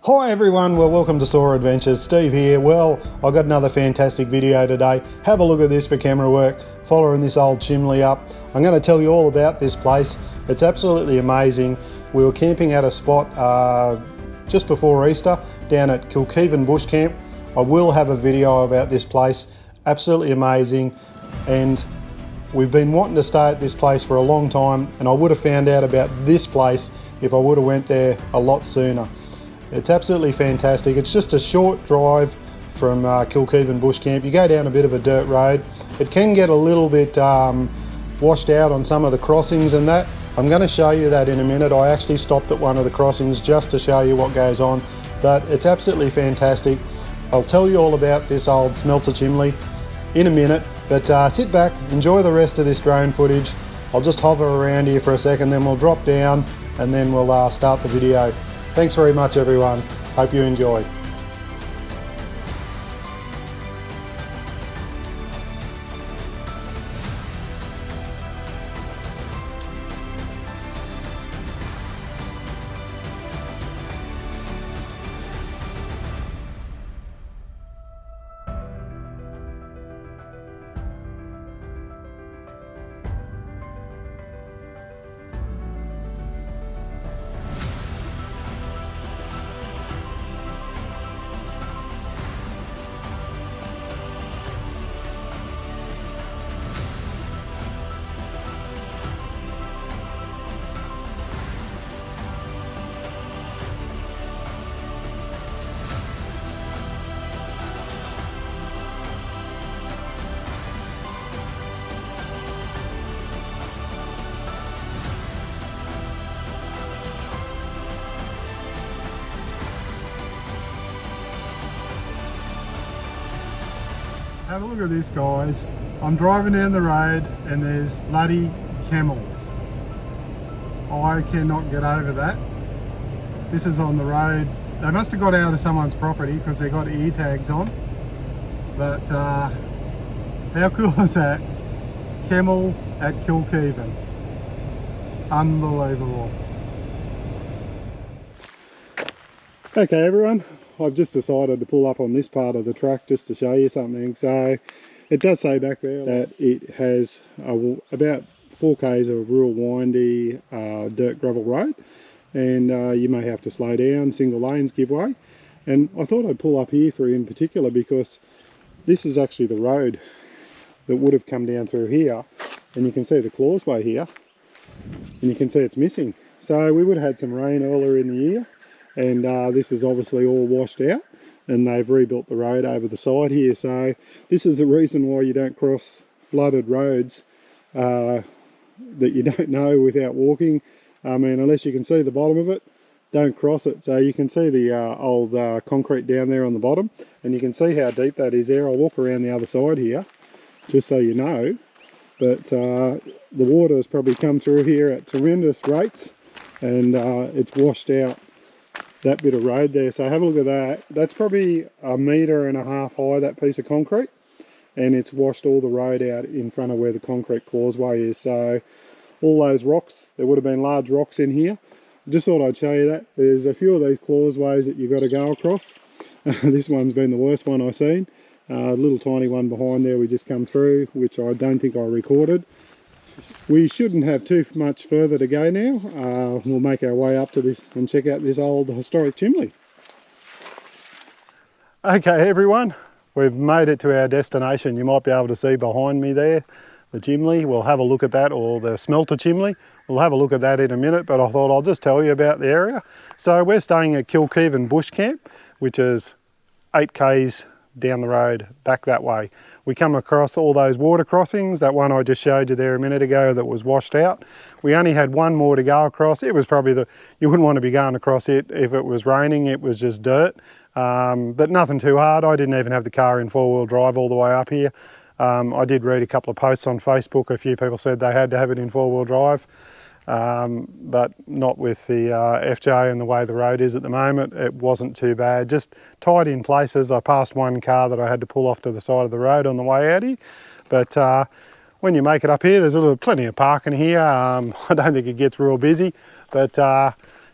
Hi everyone, well welcome to S.A.W Adventures, Steve here. Well, I've got another fantastic video today. Have a look at this for camera work, following this old chimney up. I'm going to tell you all about this place. It's absolutely amazing. We were camping at a spot just before Easter down at Kilkeven Bush Camp. I will have a video about this place, absolutely amazing, and we've been wanting to stay at this place for a long time, and I would have found out about this place if I would have went there a lot sooner. It's absolutely fantastic. It's just a short drive from Kilkeven Bush Camp. You go down a bit of a dirt road. It can get a little bit washed out on some of the crossings and that. I'm going to show you that in a minute. I actually stopped at one of the crossings just to show you what goes on, but it's absolutely fantastic. I'll tell you all about this old smelter chimney in a minute, but sit back, enjoy the rest of this drone footage. I'll just hover around here for a second, then we'll drop down and then we'll start the video. Thanks very much everyone, hope you enjoy. Have a look at this, guys. I'm driving down the road and there's bloody camels. I cannot get over that. This is on the road. They must have got out of someone's property because they got ear tags on. But how cool is that? Camels at Kilkeven. Unbelievable. Okay everyone, I've just decided to pull up on this part of the track just to show you something. So it does say back there that it has about 4 k's of real windy dirt gravel road, and you may have to slow down, single lanes give way. And I thought I'd pull up here for in particular because this is actually the road that would have come down through here, and you can see the causeway here and you can see it's missing. So we would have had some rain earlier in the year, and this is obviously all washed out, and they've rebuilt the road over the side here. So this is the reason why you don't cross flooded roads that you don't know without walking. I mean, unless you can see the bottom of it, don't cross it. So you can see the old concrete down there on the bottom, and you can see how deep that is there. I'll walk around the other side here just so you know, but the water has probably come through here at tremendous rates, and it's washed out that bit of road there. So have a look at that. That's probably 1.5 meters high, that piece of concrete, and it's washed all the road out in front of where the concrete causeway is. So all those rocks, there would have been large rocks in here. Just thought I'd show you that. There's a few of these causeways that you've got to go across. This one's been the worst one I've seen. A little tiny one behind there we just come through, which I don't think I recorded. We shouldn't have too much further to go now. We'll make our way up to this and check out this old historic chimney. Okay everyone, we've made it to our destination. You might be able to see behind me there the chimney. We'll have a look at that, or the smelter chimney. We'll have a look at that in a minute, but I thought I'll just tell you about the area. So we're staying at Kilkeven Bush Camp, which is 8 k's down the road back that way. We come across all those water crossings, that one I just showed you there a minute ago that was washed out. We only had one more to go across. It was probably you wouldn't want to be going across it if it was raining. It was just dirt, but nothing too hard. I didn't even have the car in 4-wheel drive all the way up here. I did read a couple of posts on Facebook. A few people said they had to have it in 4-wheel drive. but not with the FJ and the way the road is at the moment. It wasn't too bad, just tight in places. I passed one car that I had to pull off to the side of the road on the way out here, but when you make it up here, there's plenty of parking here. I don't think it gets real busy, but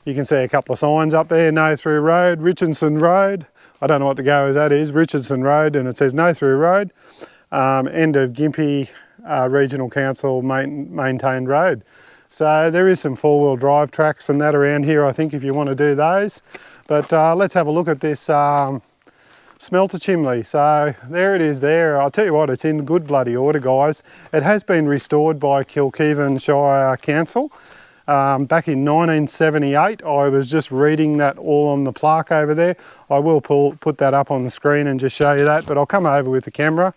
You can see a couple of signs up there, no through road, Richardson Road. I don't know what the goers that is, Richardson Road, and it says no through road. End of Gympie Regional Council maintained road. So there is some four-wheel drive tracks and that around here, I think, if you want to do those. But let's have a look at this smelter chimney. So there it is there. I'll tell you what, it's in good bloody order, guys. It has been restored by Kilkevin Shire Council. Back in 1978, I was just reading that all on the plaque over there. I will put that up on the screen and just show you that, but I'll come over with the camera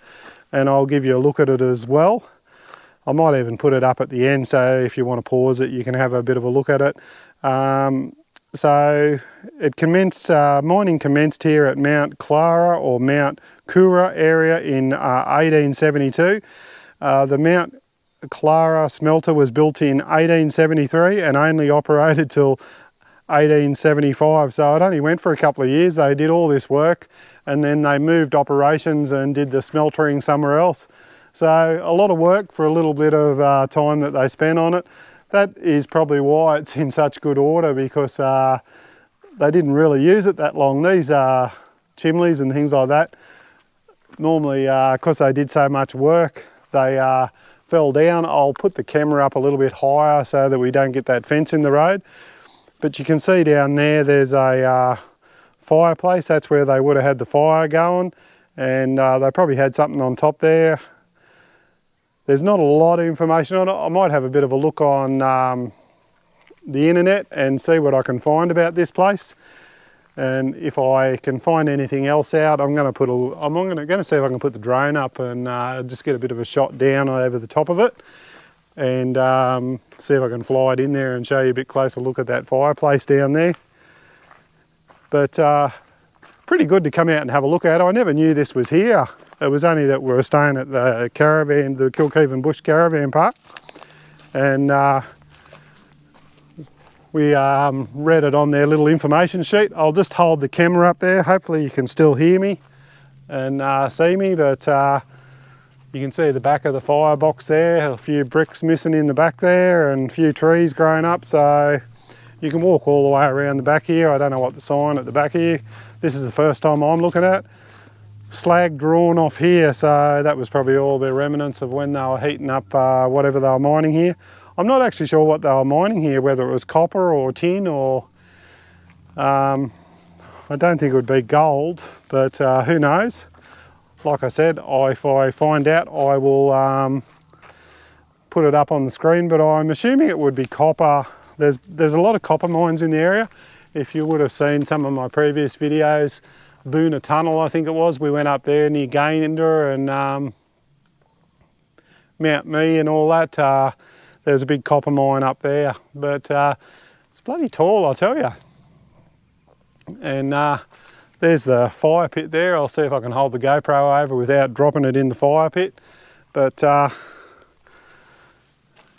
and I'll give you a look at it as well. I might even put it up at the end, so if you want to pause it, you can have a bit of a look at it. So it commenced, mining commenced here at Mount Clara or Mount Cura area in 1872. The Mount Clara smelter was built in 1873 and only operated till 1875. So it only went for a couple of years. They did all this work and then they moved operations and did the smeltering somewhere else. So a lot of work for a little bit of time that they spent on it. That is probably why it's in such good order, because they didn't really use it that long. These chimneys and things like that, normally because they did so much work, they fell down. I'll put the camera up a little bit higher so that we don't get that fence in the road. But you can see down there, there's a fireplace. That's where they would have had the fire going, and they probably had something on top there. There's not a lot of information on it. I might have a bit of a look on the internet and see what I can find about this place. And if I can find anything else out, I'm going to see if I can put the drone up and just get a bit of a shot down over the top of it, and see if I can fly it in there and show you a bit closer look at that fireplace down there. But pretty good to come out and have a look at. I never knew this was here. It was only that we were staying at the caravan, the Kilkevin Bush Caravan Park, and we read it on their little information sheet. I'll just hold the camera up there. Hopefully you can still hear me and see me, but you can see the back of the firebox there, a few bricks missing in the back there and a few trees growing up. So you can walk all the way around the back here. I don't know what the sign at the back here. This is the first time I'm looking at. Slag drawn off here, so that was probably all the remnants of when they were heating up whatever they were mining here. I'm not actually sure what they were mining here, whether it was copper or tin or I don't think it would be gold, but who knows. Like I said, if I find out, I will put it up on the screen, but I'm assuming it would be copper. There's a lot of copper mines in the area. If you would have seen some of my previous videos, Boona Tunnel, I think it was. We went up there near Gayndah and Mount Mee and all that. There's a big copper mine up there, but it's bloody tall, I tell you. And there's the fire pit there. I'll see if I can hold the GoPro over without dropping it in the fire pit. But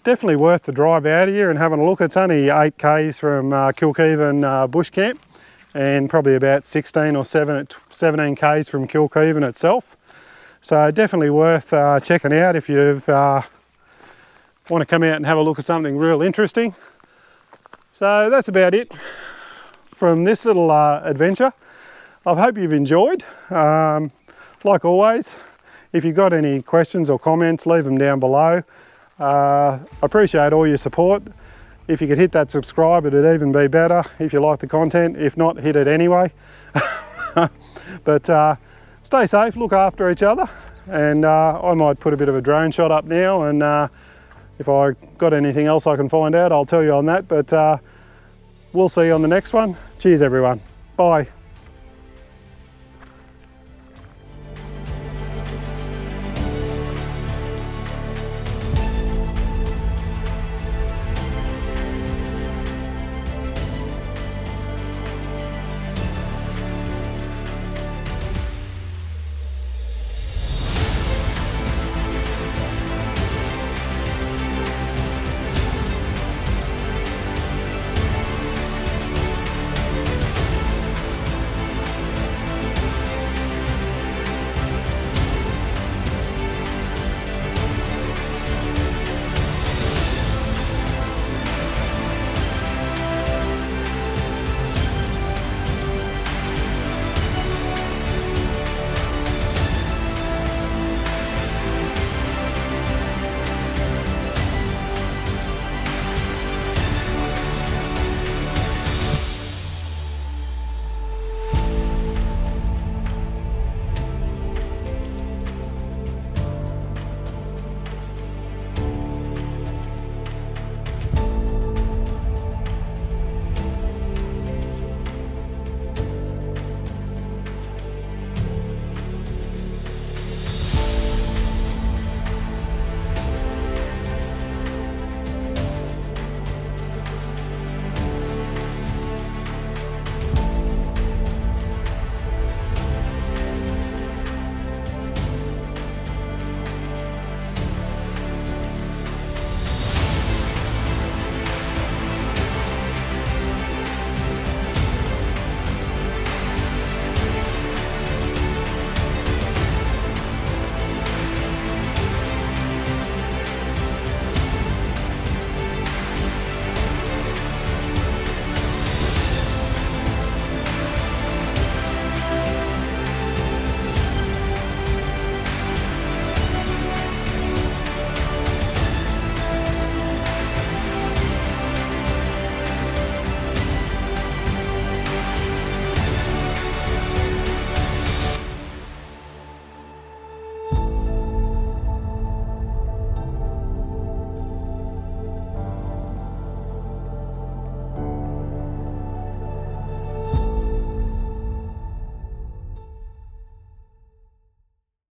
definitely worth the drive out here and having a look. It's only 8 k's from Kilkevin Bush Camp, and probably about 16 or 17 k's from Kilkevin itself. So definitely worth checking out if you want to come out and have a look at something real interesting. So that's about it from this little adventure. I hope you've enjoyed. Like always, if you've got any questions or comments, leave them down below. I appreciate all your support. If you could hit that subscribe, it'd even be better if you like the content. If not, hit it anyway. But stay safe, look after each other, and I might put a bit of a drone shot up now, and if I got anything else I can find out, I'll tell you on that. But we'll see you on the next one. Cheers everyone. Bye.